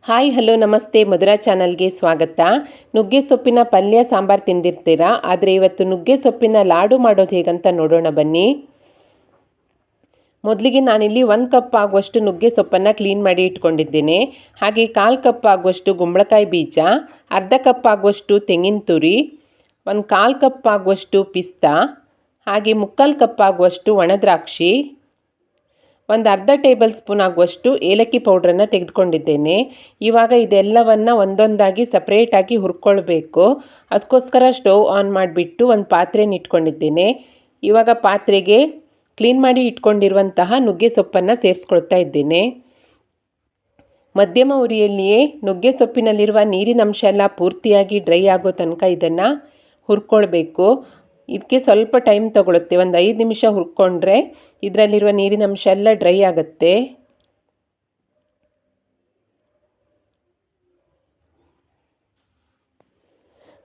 Hi hello ನಮಸ್ತೆ ಮಧುರಾ ಚಾನಲ್ಗೆ ಸ್ವಾಗತ. ನುಗ್ಗೆ ಸೊಪ್ಪಿನ ಪಲ್ಯ ಸಾಂಬಾರು ತಿಂದಿರ್ತೀರಾ, ಆದರೆ ಇವತ್ತು ನುಗ್ಗೆ ಸೊಪ್ಪಿನ ಲಾಡು ಮಾಡೋದು ಹೇಗಂತ ನೋಡೋಣ ಬನ್ನಿ. ಮೊದಲಿಗೆ ನಾನಿಲ್ಲಿ 1 ಕಪ್ ಆಗುವಷ್ಟು ನುಗ್ಗೆ ಸೊಪ್ಪನ್ನು ಕ್ಲೀನ್ ಮಾಡಿ ಇಟ್ಕೊಂಡಿದ್ದೇನೆ. ಹಾಗೆ 1/4 ಕಪ್ ಆಗುವಷ್ಟು ಗುಂಬಳಕಾಯಿ ಬೀಜ, ಅರ್ಧ ಕಪ್ ಆಗುವಷ್ಟು ತೆಂಗಿನ ತುರಿ, 1/4 ಕಪ್ ಆಗುವಷ್ಟು ಪಿಸ್ತಾ, ಹಾಗೆ 3/4 ಕಪ್ ಆಗುವಷ್ಟು ಒಣದ್ರಾಕ್ಷಿ, ಒಂದು ಅರ್ಧ ಟೇಬಲ್ ಸ್ಪೂನ್ ಆಗುವಷ್ಟು ಏಲಕ್ಕಿ ಪೌಡ್ರನ್ನು ತೆಗೆದುಕೊಂಡಿದ್ದೇನೆ. ಇವಾಗ ಇದೆಲ್ಲವನ್ನು ಒಂದೊಂದಾಗಿ ಸಪ್ರೇಟಾಗಿ ಹುರ್ಕೊಳ್ಬೇಕು. ಅದಕ್ಕೋಸ್ಕರ ಸ್ಟವ್ ಆನ್ ಮಾಡಿಬಿಟ್ಟು ಒಂದು ಪಾತ್ರೆನ ಇಟ್ಕೊಂಡಿದ್ದೇನೆ. ಇವಾಗ ಪಾತ್ರೆಗೆ ಕ್ಲೀನ್ ಮಾಡಿ ಇಟ್ಕೊಂಡಿರುವಂತಹ ನುಗ್ಗೆ ಸೊಪ್ಪನ್ನು ಸೇರಿಸ್ಕೊಳ್ತಾ ಇದ್ದೇನೆ. ಮಧ್ಯಮ ಉರಿಯಲ್ಲಿಯೇ ನುಗ್ಗೆ ಸೊಪ್ಪಿನಲ್ಲಿರುವ ನೀರಿನ ಅಂಶ ಎಲ್ಲ ಪೂರ್ತಿಯಾಗಿ ಡ್ರೈ ಆಗೋ ತನಕ ಇದನ್ನು ಹುರ್ಕೊಳ್ಬೇಕು. ಇದಕ್ಕೆ ಸ್ವಲ್ಪ ಟೈಮ್ ತಗೊಳುತ್ತೆ. ಒಂದು 5 ನಿಮಿಷ ಹುರ್ಕೊಂಡ್ರೆ ಇದರಲ್ಲಿರುವ ನೀರಿನ ಅಂಶ ಎಲ್ಲ ಡ್ರೈ ಆಗುತ್ತೆ.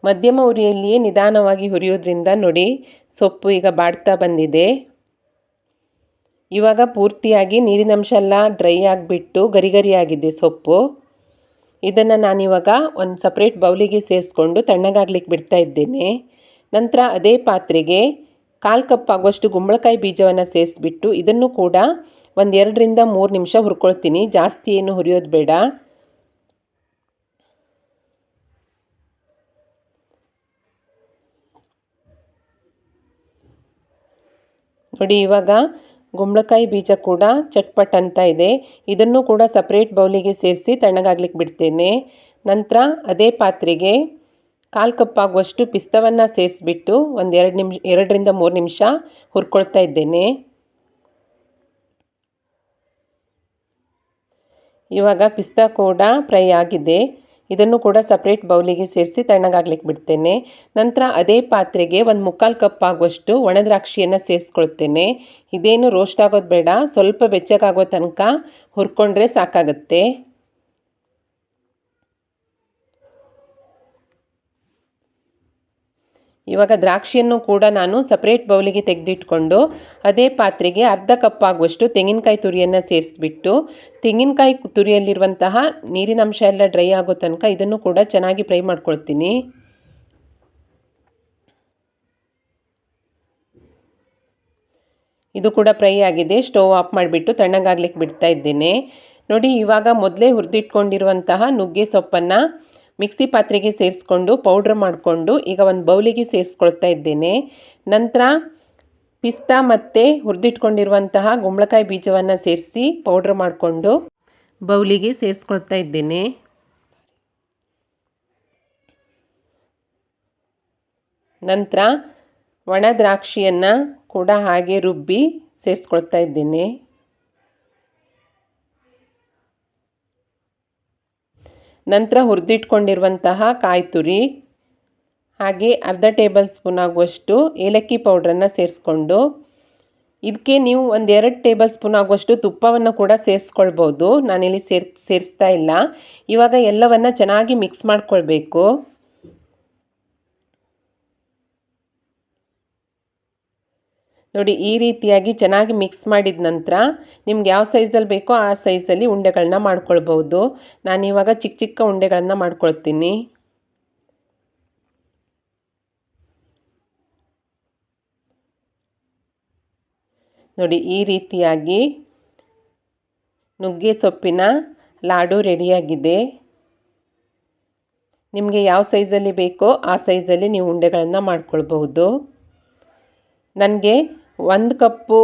ಮಧ್ಯಮ ಉರಿಯಲ್ಲಿಯೇ ನಿಧಾನವಾಗಿ ಹುರಿಯೋದ್ರಿಂದ ನೋಡಿ ಸೊಪ್ಪು ಈಗ ಬಾಡ್ತಾ ಬಂದಿದೆ. ಇವಾಗ ಪೂರ್ತಿಯಾಗಿ ನೀರಿನ ಅಂಶ ಎಲ್ಲ ಡ್ರೈ ಆಗಿಬಿಟ್ಟು ಗರಿ ಗರಿಯಾಗಿದೆ ಸೊಪ್ಪು. ಇದನ್ನು ನಾನಿವಾಗ ಒಂದು ಸಪ್ರೇಟ್ ಬೌಲಿಗೆ ಸೇರಿಸ್ಕೊಂಡು ತಣ್ಣಗಾಗ್ಲಿಕ್ಕೆ ಬಿಡ್ತಾ ಇದ್ದೇನೆ. ನಂತರ ಅದೇ ಪಾತ್ರೆಗೆ 1/4 ಕಪ್ ಆಗುವಷ್ಟು ಗುಂಬಳಕಾಯಿ ಬೀಜವನ್ನು ಸೇರಿಸ್ಬಿಟ್ಟು ಇದನ್ನು ಕೂಡ ಒಂದು 2 ರಿಂದ 3 ನಿಮಿಷ ಹುರ್ಕೊಳ್ತೀನಿ. ಜಾಸ್ತಿ ಏನು ಹುರಿಯೋದು ಬೇಡ. ನೋಡಿ ಇವಾಗ ಗುಂಬಳಕಾಯಿ ಬೀಜ ಕೂಡ ಚಟ್ಪಟ್ ಅಂತ ಇದೆ. ಇದನ್ನು ಕೂಡ ಸಪ್ರೇಟ್ ಬೌಲಿಗೆ ಸೇರಿಸಿ ತಣ್ಣಗಾಗ್ಲಿಕ್ಕೆ ಬಿಡ್ತೇನೆ. ನಂತರ ಅದೇ ಪಾತ್ರೆಗೆ 1/4 ಕಪ್ ಆಗುವಷ್ಟು ಪಿಸ್ತವನ್ನು ಸೇರಿಸ್ಬಿಟ್ಟು ಒಂದು 2 ರಿಂದ 3 ನಿಮಿಷ ಹುರ್ಕೊಳ್ತಾ ಇದ್ದೇನೆ. ಇವಾಗ ಪಿಸ್ತಾ ಕೂಡ ಫ್ರೈ ಆಗಿದೆ. ಇದನ್ನು ಕೂಡ ಸಪ್ರೇಟ್ ಬೌಲಿಗೆ ಸೇರಿಸಿ ತಣ್ಣಗಾಗ್ಲಿಕ್ಕೆ ಬಿಡ್ತೇನೆ. ನಂತರ ಅದೇ ಪಾತ್ರೆಗೆ ಒಂದು 3/4 ಕಪ್ ಆಗುವಷ್ಟು ಒಣದ್ರಾಕ್ಷಿಯನ್ನು ಸೇರಿಸ್ಕೊಳ್ತೇನೆ. ಇದೇನು ರೋಸ್ಟ್ ಆಗೋದು ಬೇಡ, ಸ್ವಲ್ಪ ಬೆಚ್ಚಗಾಗೋ ತನಕ ಹುರ್ಕೊಂಡ್ರೆ ಸಾಕಾಗುತ್ತೆ. ಇವಾಗ ದ್ರಾಕ್ಷಿಯನ್ನು ಕೂಡ ನಾನು ಸಪ್ರೇಟ್ ಬೌಲಿಗೆ ತೆಗೆದಿಟ್ಕೊಂಡು ಅದೇ ಪಾತ್ರೆಗೆ ಅರ್ಧ ಕಪ್ ಆಗುವಷ್ಟು ತೆಂಗಿನಕಾಯಿ ತುರಿಯನ್ನು ಸೇರಿಸ್ಬಿಟ್ಟು ತೆಂಗಿನಕಾಯಿ ತುರಿಯಲ್ಲಿರುವಂತಹ ನೀರಿನ ಅಂಶ ಎಲ್ಲ ಡ್ರೈ ಆಗೋ ತನಕ ಇದನ್ನು ಕೂಡ ಚೆನ್ನಾಗಿ ಫ್ರೈ ಮಾಡ್ಕೊಳ್ತೀನಿ. ಇದು ಕೂಡ ಫ್ರೈ ಆಗಿದೆ. ಸ್ಟವ್ ಆಫ್ ಮಾಡಿಬಿಟ್ಟು ತಣ್ಣಗಾಗ್ಲಿಕ್ಕೆ ಬಿಡ್ತಾ ಇದ್ದೇನೆ. ನೋಡಿ ಇವಾಗ ಮೊದಲೇ ಹುರಿದಿಟ್ಕೊಂಡಿರುವಂತಹ ನುಗ್ಗೆ ಸೊಪ್ಪನ್ನು ಮಿಕ್ಸಿ ಪಾತ್ರೆಗೆ ಸೇರಿಸ್ಕೊಂಡು ಪೌಡ್ರ್ ಮಾಡಿಕೊಂಡು ಈಗ ಒಂದು ಬೌಲಿಗೆ ಸೇರಿಸ್ಕೊಳ್ತಾ ಇದ್ದೇನೆ. ನಂತರ ಪಿಸ್ತಾ ಮತ್ತು ಹುರಿದಿಟ್ಕೊಂಡಿರುವಂತಹ ಗುಂಬಳಕಾಯಿ ಬೀಜವನ್ನು ಸೇರಿಸಿ ಪೌಡ್ರ್ ಮಾಡಿಕೊಂಡು ಬೌಲಿಗೆ ಸೇರಿಸ್ಕೊಳ್ತಾ ಇದ್ದೇನೆ. ನಂತರ ಒಣ ದ್ರಾಕ್ಷಿಯನ್ನು ಕೂಡ ಹಾಗೆ ರುಬ್ಬಿ ಸೇರಿಸ್ಕೊಳ್ತಾ ಇದ್ದೇನೆ. ನಂತರ ಹುರಿದಿಟ್ಕೊಂಡಿರುವಂತಹ ಕಾಯಿ ತುರಿ ಹಾಗೆ ಅರ್ಧ ಟೇಬಲ್ ಸ್ಪೂನ್ ಆಗುವಷ್ಟು ಏಲಕ್ಕಿ ಪೌಡ್ರನ್ನು ಸೇರಿಸ್ಕೊಂಡು ಇದಕ್ಕೆ ನೀವು ಒಂದು 2 ಟೇಬಲ್ ಸ್ಪೂನ್ ಆಗುವಷ್ಟು ತುಪ್ಪವನ್ನು ಕೂಡ ಸೇರಿಸ್ಕೊಳ್ಬೋದು. ನಾನಿಲ್ಲಿ ಸೇರಿಸ್ತಾ ಇಲ್ಲ. ಇವಾಗ ಎಲ್ಲವನ್ನು ಚೆನ್ನಾಗಿ ಮಿಕ್ಸ್ ಮಾಡ್ಕೊಳ್ಬೇಕು. ನೋಡಿ ಈ ರೀತಿಯಾಗಿ ಚೆನ್ನಾಗಿ ಮಿಕ್ಸ್ ಮಾಡಿದ ನಂತರ ನಿಮ್ಗೆ ಯಾವ ಸೈಜಲ್ಲಿ ಬೇಕೋ ಆ ಸೈಜಲ್ಲಿ ಉಂಡೆಗಳನ್ನ ಮಾಡ್ಕೊಳ್ಬೋದು. ನಾನಿವಾಗ ಚಿಕ್ಕ ಚಿಕ್ಕ ಉಂಡೆಗಳನ್ನು ಮಾಡ್ಕೊಳ್ತೀನಿ. ನೋಡಿ ಈ ರೀತಿಯಾಗಿ ನುಗ್ಗೆ ಸೊಪ್ಪಿನ ಲಾಡು ರೆಡಿಯಾಗಿದೆ. ನಿಮಗೆ ಯಾವ ಸೈಜಲ್ಲಿ ಬೇಕೋ ಆ ಸೈಜಲ್ಲಿ ನೀವು ಉಂಡೆಗಳನ್ನು ಮಾಡ್ಕೊಳ್ಬಹುದು. ನನಗೆ 1 ಕಪ್ಪು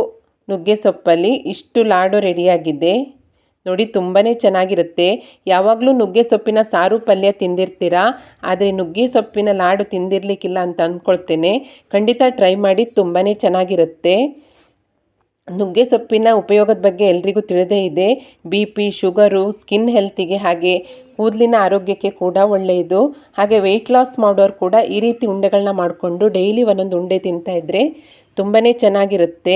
ನುಗ್ಗೆ ಸೊಪ್ಪಲ್ಲಿ ಇಷ್ಟು ಲಾಡು ರೆಡಿಯಾಗಿದೆ. ನೋಡಿ ತುಂಬಾ ಚೆನ್ನಾಗಿರುತ್ತೆ. ಯಾವಾಗಲೂ ನುಗ್ಗೆ ಸೊಪ್ಪಿನ ಸಾರು ಪಲ್ಯ ತಿಂದಿರ್ತೀರಾ, ಆದರೆ ನುಗ್ಗೆ ಸೊಪ್ಪಿನ ಲಾಡು ತಿಂದಿರಲಿಕ್ಕಿಲ್ಲ ಅಂತ ಅಂದ್ಕೊಳ್ತೇನೆ. ಖಂಡಿತ ಟ್ರೈ ಮಾಡಿ, ತುಂಬಾ ಚೆನ್ನಾಗಿರುತ್ತೆ. ನುಗ್ಗೆ ಸೊಪ್ಪಿನ ಉಪಯೋಗದ ಬಗ್ಗೆ ಎಲ್ರಿಗೂ ತಿಳಿದೇ ಇದೆ. BP, ಶುಗರು, ಸ್ಕಿನ್ ಹೆಲ್ತಿಗೆ ಹಾಗೆ ಕೂದಲಿನ ಆರೋಗ್ಯಕ್ಕೆ ಕೂಡ ಒಳ್ಳೆಯದು. ಹಾಗೆ ವೆಯ್ಟ್ ಲಾಸ್ ಮಾಡೋರು ಕೂಡ ಈ ರೀತಿ ಉಂಡೆಗಳನ್ನ ಮಾಡಿಕೊಂಡು ಡೈಲಿ ಒಂದೊಂದು ಉಂಡೆ ತಿಂತಾಯಿದ್ರೆ ತುಂಬಾ ಚೆನ್ನಾಗಿರುತ್ತೆ.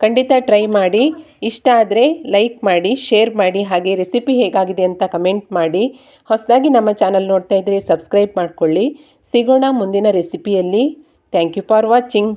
ಖಂಡಿತ ಟ್ರೈ ಮಾಡಿ. ಇಷ್ಟ ಆದರೆ ಲೈಕ್ ಮಾಡಿ, ಶೇರ್ ಮಾಡಿ, ಹಾಗೆ ರೆಸಿಪಿ ಹೇಗಾಗಿದೆ ಅಂತ ಕಮೆಂಟ್ ಮಾಡಿ. ಹೊಸದಾಗಿ ನಮ್ಮ ಚಾನಲ್ ನೋಡ್ತಾ ಇದ್ದರೆ ಸಬ್ಸ್ಕ್ರೈಬ್ ಮಾಡಿಕೊಳ್ಳಿ. ಸಿಗೋಣ ಮುಂದಿನ ರೆಸಿಪಿಯಲ್ಲಿ. Thank you for watching.